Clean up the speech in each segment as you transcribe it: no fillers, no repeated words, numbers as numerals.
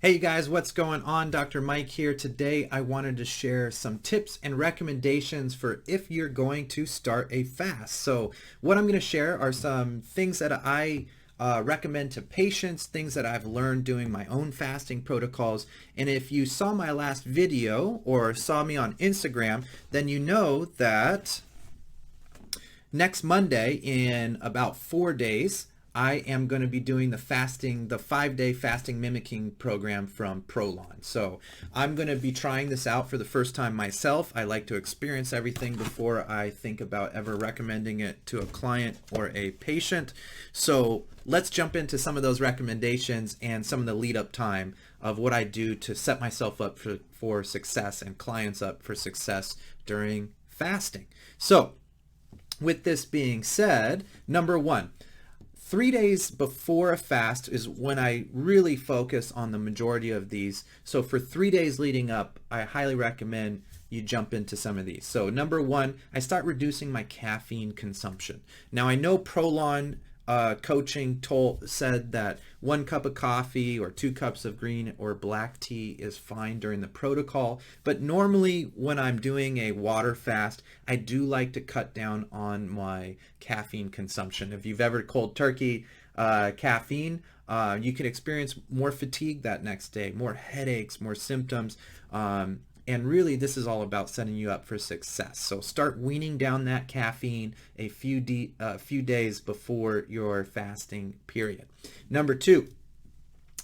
Hey you guys, what's going on? Dr. Mike here. Today I wanted to share some tips and recommendations for if you're going to start a fast. So what I'm going to share are some things that I recommend to patients, things that I've learned doing my own fasting protocols. And if you saw my last video or saw me on Instagram, then you know that next Monday, in about 4 days, I am going to be doing the 5-day fasting mimicking program from Prolon. So I'm going to be trying this out for the first time myself. I like to experience everything before I think about ever recommending it to a client or a patient. So let's jump into some of those recommendations and some of the lead up time of what I do to set myself up for success and clients up for success during fasting. So with this being said, number one, 3 days before a fast is when I really focus on the majority of these. So for 3 days leading up, I highly recommend you jump into some of these. So number one, I start reducing my caffeine consumption. Now I know Prolon coaching said that 1 cup of coffee or 2 cups of green or black tea is fine during the protocol, but normally when I'm doing a water fast, I do like to cut down on my caffeine consumption. If you've ever cold turkey caffeine, you can experience more fatigue that next day, more headaches, more symptoms. And really, this is all about setting you up for success. So start weaning down that caffeine a few days before your fasting period. Number two,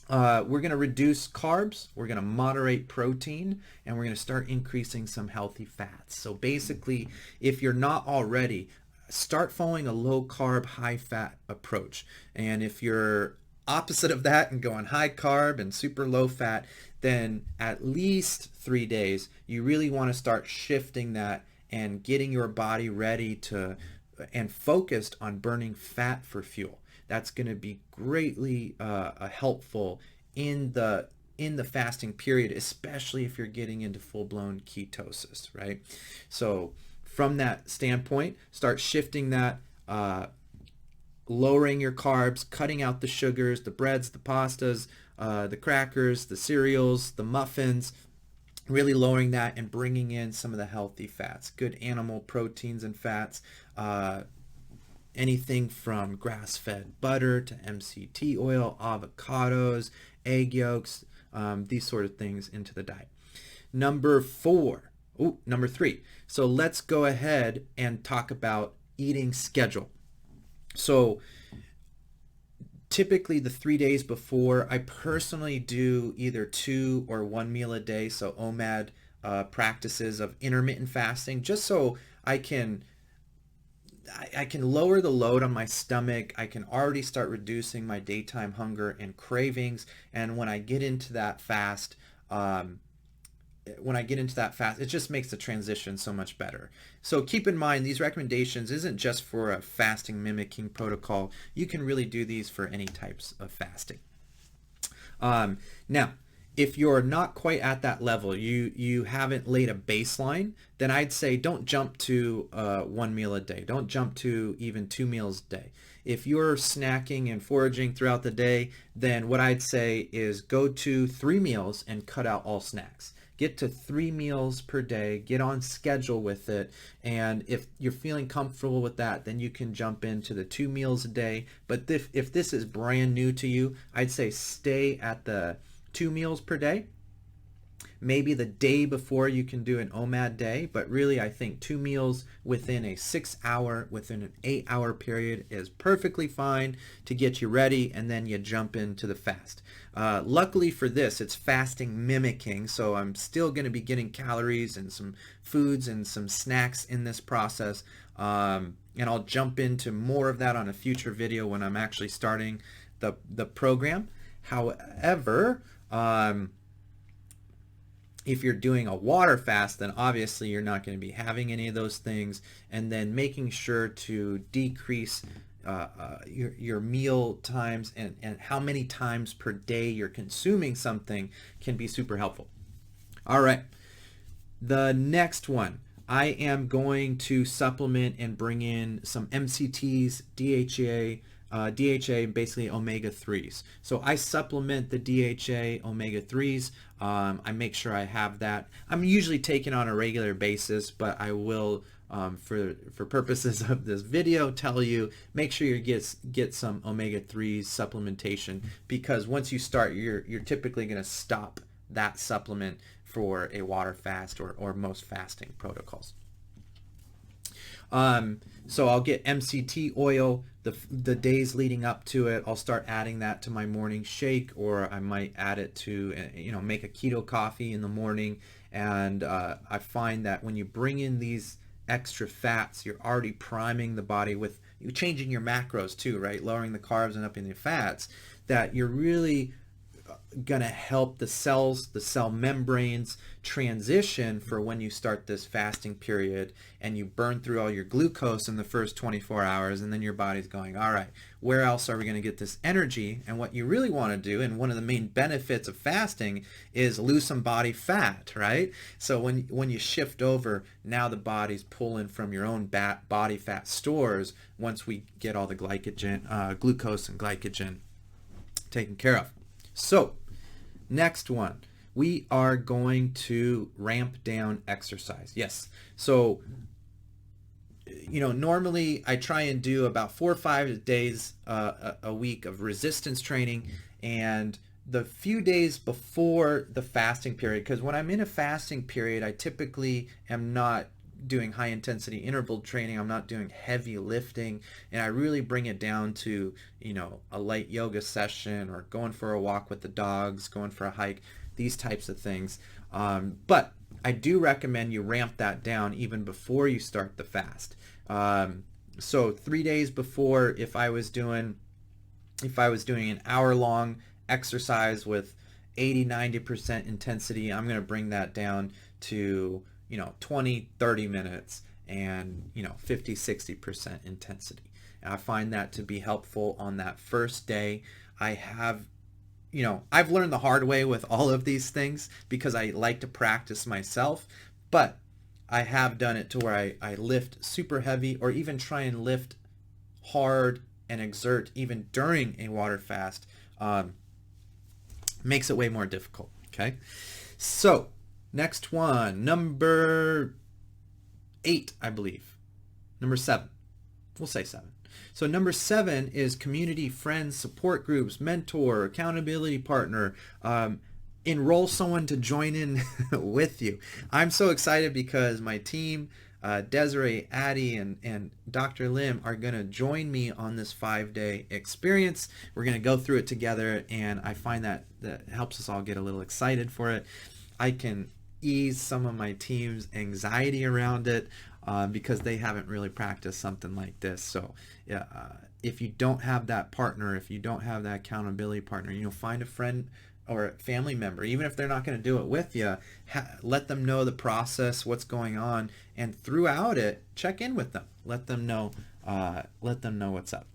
we're going to reduce carbs, we're going to moderate protein, and we're going to start increasing some healthy fats. So basically, if you're not already, start following a low carb, high fat approach. And if you're opposite of that and going high carb and super low fat, then at least 3 days, you really want to start shifting that and getting your body ready to and focused on burning fat for fuel. That's going to be greatly helpful in the fasting period, especially if you're getting into full-blown ketosis, right? So from that standpoint, start shifting that, lowering your carbs, cutting out the sugars, the breads, the pastas, the crackers, the cereals, the muffins, really lowering that and bringing in some of the healthy fats, good animal proteins and fats, anything from grass-fed butter to MCT oil, avocados, egg yolks, these sort of things into the diet. Number three. So let's go ahead and talk about eating schedule. So typically the 3 days before, I personally do either 2 or 1 meal a day, so OMAD practices of intermittent fasting, just so I can lower the load on my stomach. I can already start reducing my daytime hunger and cravings, and when I get into that fast, it just makes the transition so much better. So keep in mind, these recommendations isn't just for a fasting mimicking protocol. You can really do these for any types of fasting. Now, if you're not quite at that level, you haven't laid a baseline, then I'd say don't jump to 1 meal a day. Don't jump to even 2 meals a day. If you're snacking and foraging throughout the day, then what I'd say is go to 3 meals and cut out all snacks. Get to 3 meals per day, get on schedule with it, and if you're feeling comfortable with that, then you can jump into the 2 meals a day. But if this is brand new to you, I'd say stay at the 2 meals per day. Maybe the day before you can do an OMAD day, but really I think 2 meals within an 8-hour period is perfectly fine to get you ready, and then you jump into the fast. Luckily for this, it's fasting mimicking, so I'm still going to be getting calories and some foods and some snacks in this process, and I'll jump into more of that on a future video when I'm actually starting the program. However, if you're doing a water fast, then obviously you're not going to be having any of those things, and then making sure to decrease your meal times and how many times per day you're consuming something can be super helpful. All right, the next one, I am going to supplement and bring in some MCTs, DHEA, DHA, basically omega-3s. So I supplement the DHA omega-3s. I make sure I have that. I'm usually taking on a regular basis, but I will, for purposes of this video, tell you, make sure you get some omega-3 supplementation, because once you start, you're typically going to stop that supplement for a water fast or most fasting protocols. So I'll get MCT oil the days leading up to it. I'll start adding that to my morning shake, or I might add it to, make a keto coffee in the morning. And I find that when you bring in these extra fats, you're already priming the body with, you're changing your macros too, right? Lowering the carbs and upping the fats, that you're really going to help the cells, the cell membranes transition for when you start this fasting period and you burn through all your glucose in the first 24 hours, and then your body's going, all right, where else are we going to get this energy? And what you really want to do, and one of the main benefits of fasting, is lose some body fat, right? So when you shift over, now the body's pulling from your own body fat stores once we get all the glycogen, glucose and glycogen taken care of. So, next one, we are going to ramp down exercise. Yes. So, normally I try and do about 4 or 5 days a week of resistance training, and the few days before the fasting period, because when I'm in a fasting period, I typically am not doing high intensity interval training. I'm not doing heavy lifting, and I really bring it down to, a light yoga session, or going for a walk with the dogs, going for a hike, these types of things. But I do recommend you ramp that down even before you start the fast. So 3 days before, if I was doing an hour-long exercise with 80-90% intensity, I'm going to bring that down to 20-30 minutes and 50-60% intensity. And I find that to be helpful on that first day. I've learned the hard way with all of these things because I like to practice myself, but I have done it to where I lift super heavy, or even try and lift hard and exert even during a water fast. Makes it way more difficult. Okay, so next one, number 8, I believe. Number 7. We'll say 7. So number 7 is community, friends, support groups, mentor, accountability partner. Enroll someone to join in with you. I'm so excited because my team, Desiree, Addie, and Dr. Lim, are going to join me on this 5-day experience. We're going to go through it together, and I find that helps us all get a little excited for it. I can ease some of my team's anxiety around it because they haven't really practiced something like this. So if you don't have that partner, if you don't have that accountability partner, find a friend or a family member, even if they're not going to do it with you, let them know the process, what's going on, and throughout it, check in with them. Let them know what's up.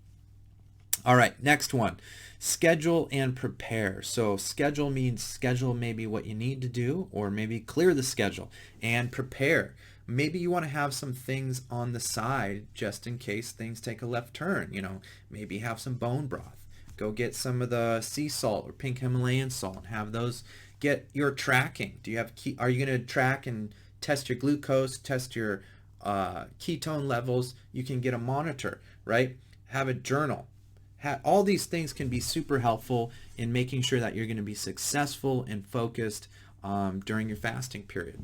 All right, next one, schedule and prepare. So schedule means schedule maybe what you need to do, or maybe clear the schedule, and prepare. Maybe you want to have some things on the side just in case things take a left turn. Maybe have some bone broth. Go get some of the sea salt or pink Himalayan salt and have those. Get your tracking. Are you going to track and test your glucose, test your ketone levels? You can get a monitor, right? Have a journal. All these things can be super helpful in making sure that you're going to be successful and focused during your fasting period.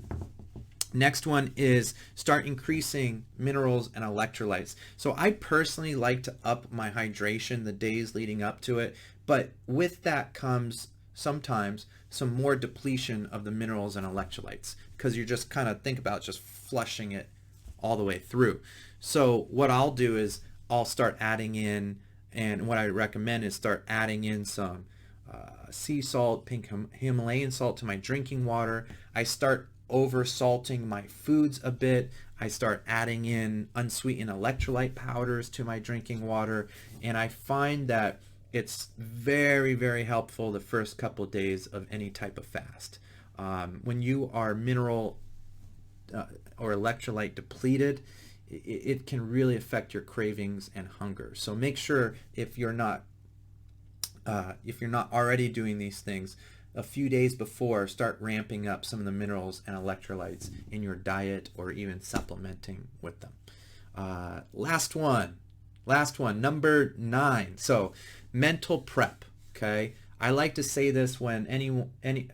Next one is start increasing minerals and electrolytes. So I personally like to up my hydration the days leading up to it, but with that comes sometimes some more depletion of the minerals and electrolytes, because you're just kind of think about just flushing it all the way through. So what I'll do is I'll start adding in, and what I recommend is start adding in some sea salt, pink Himalayan salt to my drinking water. I start over salting my foods a bit. I start adding in unsweetened electrolyte powders to my drinking water, and I find that it's very, very helpful the first couple of days of any type of fast. When you are mineral or electrolyte depleted, it can really affect your cravings and hunger. So make sure if you're not already doing these things, a few days before, start ramping up some of the minerals and electrolytes in your diet, or even supplementing with them. Last one, number 9. So mental prep. Okay, I like to say this when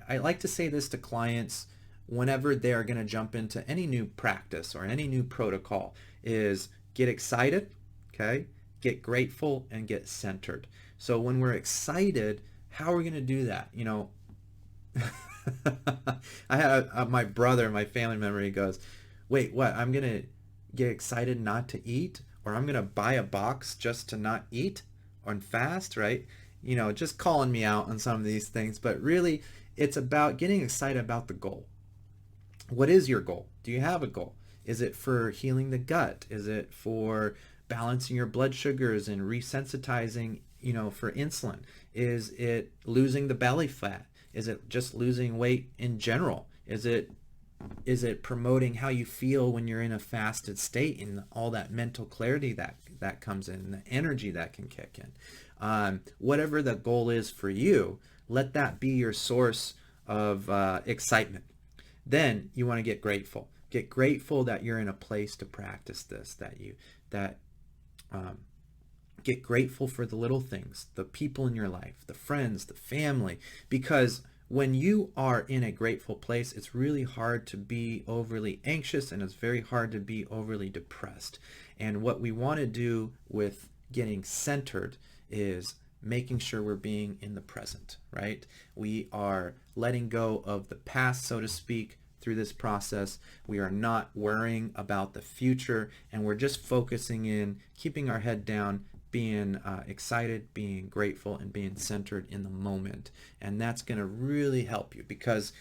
I like to say this to clients whenever they're going to jump into any new practice or any new protocol, is get excited, okay, get grateful, and get centered. So when we're excited, how are we going to do that? You know, I had my brother, my family member, he goes, wait, what? I'm going to get excited not to eat, or I'm going to buy a box just to not eat or fast, right? You know, just calling me out on some of these things. But really, it's about getting excited about the goal. What is your goal? Do you have a goal? Is it for healing the gut? Is it for balancing your blood sugars and resensitizing, you know, for insulin? Is it losing the belly fat? Is it just losing weight in general? Is it promoting how you feel when you're in a fasted state, and all that mental clarity that comes in, the energy that can kick in? Whatever the goal is for you, let that be your source of excitement. Then you want to get grateful. Get grateful that you're in a place to practice this, get grateful for the little things, the people in your life, the friends, the family, because when you are in a grateful place, it's really hard to be overly anxious, and it's very hard to be overly depressed. And what we want to do with getting centered is making sure we're being in the present, right? We are letting go of the past, so to speak, through this process. We are not worrying about the future, and we're just focusing in, keeping our head down, being excited, being grateful, and being centered in the moment. And that's going to really help you, because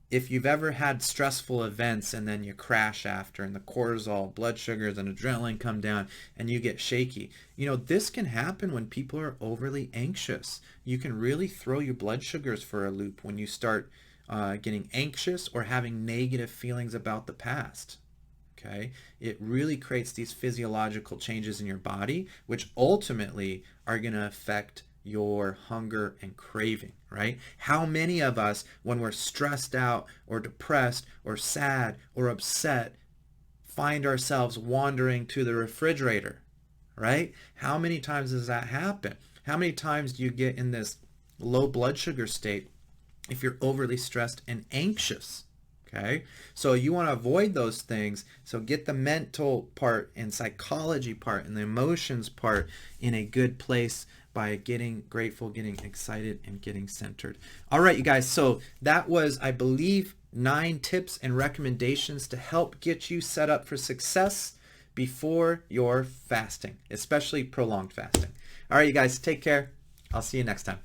if you've ever had stressful events and then you crash after, and the cortisol, blood sugars, and adrenaline come down, and you get shaky, you know, this can happen when people are overly anxious. You can really throw your blood sugars for a loop when you start getting anxious or having negative feelings about the past. Okay, it really creates these physiological changes in your body, which ultimately are going to affect your hunger and craving, right? How many of us, when we're stressed out or depressed or sad or upset, find ourselves wandering to the refrigerator, right? How many times does that happen? How many times do you get in this low blood sugar state if you're overly stressed and anxious? Okay, so you want to avoid those things. So get the mental part and psychology part and the emotions part in a good place by getting grateful, getting excited, and getting centered. All right, you guys, so that was, I believe, 9 tips and recommendations to help get you set up for success before your fasting, especially prolonged fasting. All right, you guys, take care. I'll see you next time.